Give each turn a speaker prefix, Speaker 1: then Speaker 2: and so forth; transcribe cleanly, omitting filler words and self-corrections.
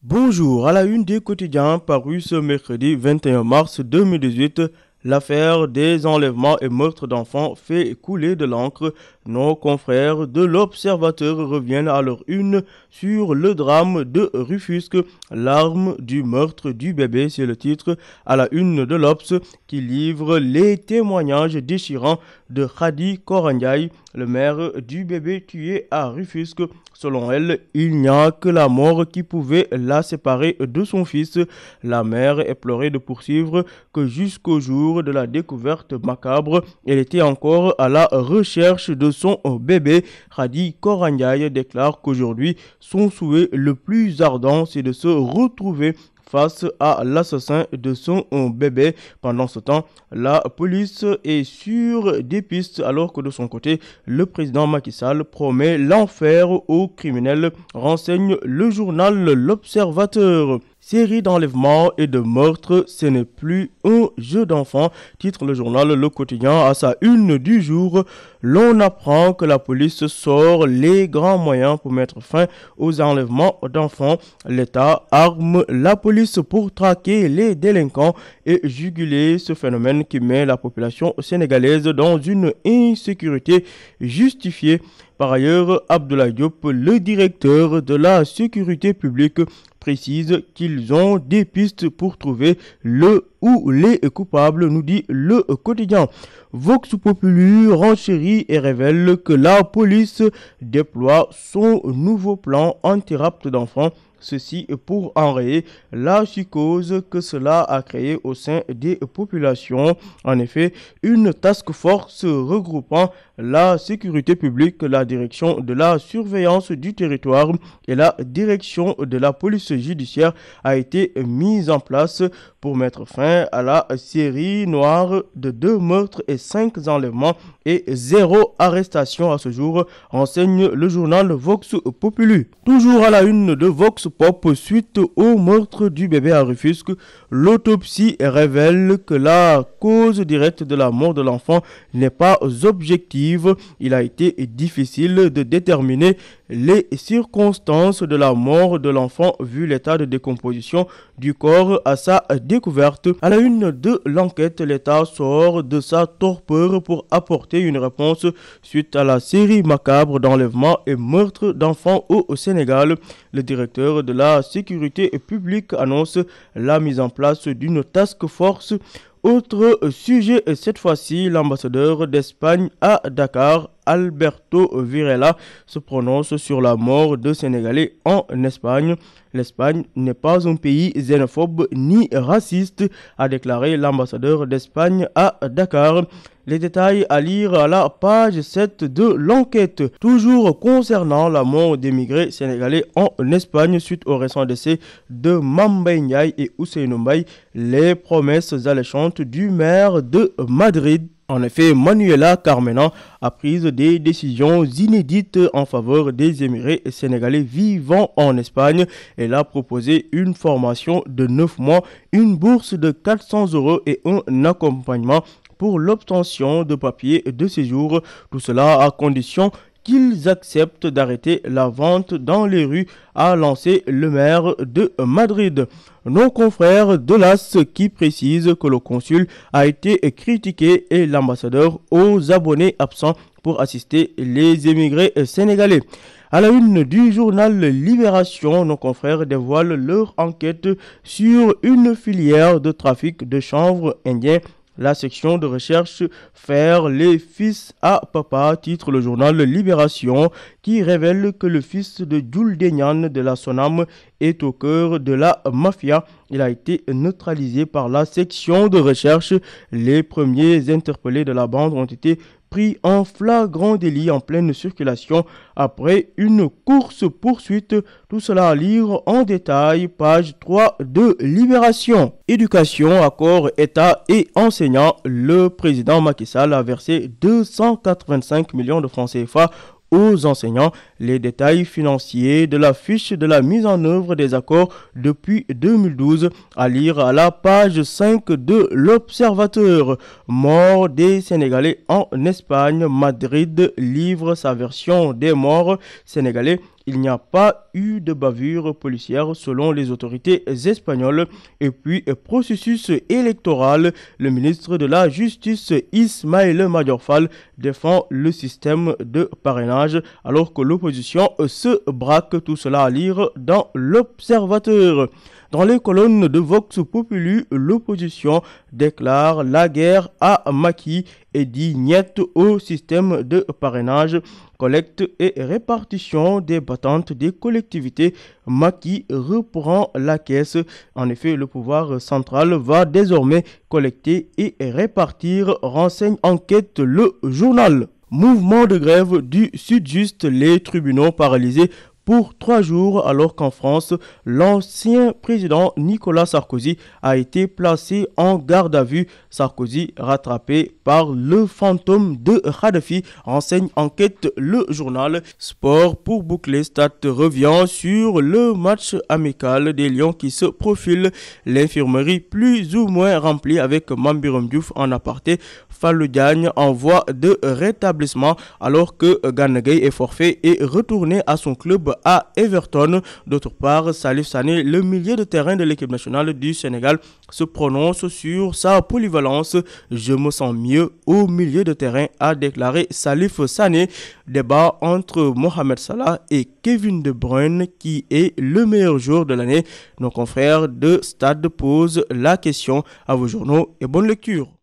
Speaker 1: Bonjour, à la une des quotidiens paru ce mercredi 21 mars 2018, l'affaire des enlèvements et meurtres d'enfants fait couler de l'encre. Nos confrères de l'Observateur reviennent à leur une sur le drame de Rufusque, l'arme du meurtre du bébé, c'est le titre à la une de l'Obs qui livre les témoignages déchirants de Khady Koranyai, le maire du bébé tué à Rufusque. Selon elle, il n'y a que la mort qui pouvait la séparer de son fils. La mère implorait de poursuivre que jusqu'au jour de la découverte macabre, elle était encore à la recherche de son bébé. Khady Koranyai déclare qu'aujourd'hui, son souhait le plus ardent, c'est de se retrouver face à l'assassin de son bébé. Pendant ce temps, la police est sur des pistes alors que de son côté, le président Macky Sall promet l'enfer aux criminels, renseigne le journal L'Observateur. Série d'enlèvements et de meurtres, ce n'est plus un jeu d'enfant, titre le journal Le Quotidien à sa une du jour. L'on apprend que la police sort les grands moyens pour mettre fin aux enlèvements d'enfants. L'État arme la police pour traquer les délinquants et juguler ce phénomène qui met la population sénégalaise dans une insécurité justifiée. Par ailleurs, Abdoulaye Diop, le directeur de la sécurité publique, précise qu'ils ont des pistes pour trouver le ou les coupables, nous dit le quotidien. Vox Populi renchérit et révèle que la police déploie son nouveau plan anti-rapt d'enfants. Ceci pour enrayer la psychose que cela a créée au sein des populations. En effet, une task force regroupant la sécurité publique, la direction de la surveillance du territoire et la direction de la police judiciaire a été mise en place pour mettre fin à la série noire de 2 meurtres et 5 enlèvements et 0 arrestation à ce jour, enseigne le journal Vox Populi. Toujours à la une de Vox Pop, suite au meurtre du bébé à Rufusque, l'autopsie révèle que la cause directe de la mort de l'enfant n'est pas objective. Il a été difficile de déterminer les circonstances de la mort de l'enfant vu l'état de décomposition du corps à sa découverte. À la une de l'enquête, l'État sort de sa torpeur pour apporter une réponse suite à la série macabre d'enlèvements et meurtres d'enfants au Sénégal. Le directeur de la sécurité publique annonce la mise en place d'une task force. Autre sujet, cette fois-ci, l'ambassadeur d'Espagne à Dakar, Alberto Virela, se prononce sur la mort de Sénégalais en Espagne. L'Espagne n'est pas un pays xénophobe ni raciste, a déclaré l'ambassadeur d'Espagne à Dakar. Les détails à lire à la page 7 de l'enquête. Toujours concernant la mort d'émigrés sénégalais en Espagne suite au récent décès de Mambay Ndiaye et Ousseynou Mbaye, les promesses alléchantes du maire de Madrid. En effet, Manuela Carmena a pris des décisions inédites en faveur des émigrés sénégalais vivant en Espagne. Elle a proposé une formation de 9 mois, une bourse de 400 € et un accompagnement pour l'obtention de papiers de séjour. Tout cela à condition qu'ils acceptent d'arrêter la vente dans les rues, a lancé le maire de Madrid. Nos confrères de l'AS qui précisent que le consul a été critiqué et l'ambassadeur aux abonnés absents pour assister les émigrés sénégalais. À la une du journal Libération, nos confrères dévoilent leur enquête sur une filière de trafic de chanvre indien. La section de recherche Faire les fils à papa, titre le journal Libération, qui révèle que le fils de Jules Deignan de la Sonam est au cœur de la mafia. Il a été neutralisé par la section de recherche. Les premiers interpellés de la bande ont été pris en flagrant délit en pleine circulation après une course-poursuite. Tout cela à lire en détail, page 3 de Libération. Éducation, accord État et enseignants. Le président Macky Sall a versé 285 millions de francs CFA aux enseignants. Les détails financiers de la fiche de la mise en œuvre des accords depuis 2012 à lire à la page 5 de l'Observateur. Mort des Sénégalais en Espagne, Madrid livre sa version des morts sénégalais. il n'y a pas eu de bavure policière selon les autorités espagnoles. Et puis, processus électoral, le ministre de la Justice Ismaël Madior Fall défend le système de parrainage alors que l'opposition se braque. Tout cela à lire dans l'Observateur. Dans les colonnes de Vox Populi, l'opposition déclare la guerre à Macky et dit niet au système de parrainage, collecte et répartition des patentes des collectivités. Macky reprend la caisse. En effet, le pouvoir central va désormais collecter et répartir, renseigne enquête le journal. Mouvement de grève du Sud-Just, les tribunaux paralysés pour 3 jours alors qu'en France, l'ancien président Nicolas Sarkozy a été placé en garde à vue. Sarkozy rattrapé par le fantôme de Kadhafi, renseigne enquête le journal. Sport pour boucler, Stade revient sur le match amical des Lions qui se profile. L'infirmerie plus ou moins remplie avec Mambiram Diouf en aparté. Fallou Diagne en voie de rétablissement alors que Gana Gueye est forfait et retourné à son club à Everton. D'autre part, Salif Sané, le milieu de terrain de l'équipe nationale du Sénégal, se prononce sur sa polyvalence. Je me sens mieux au milieu de terrain, a déclaré Salif Sané. Débat entre Mohamed Salah et Kevin De Bruyne, qui est le meilleur joueur de l'année. Nos confrères de Stade posent la question. À vos journaux et bonne lecture.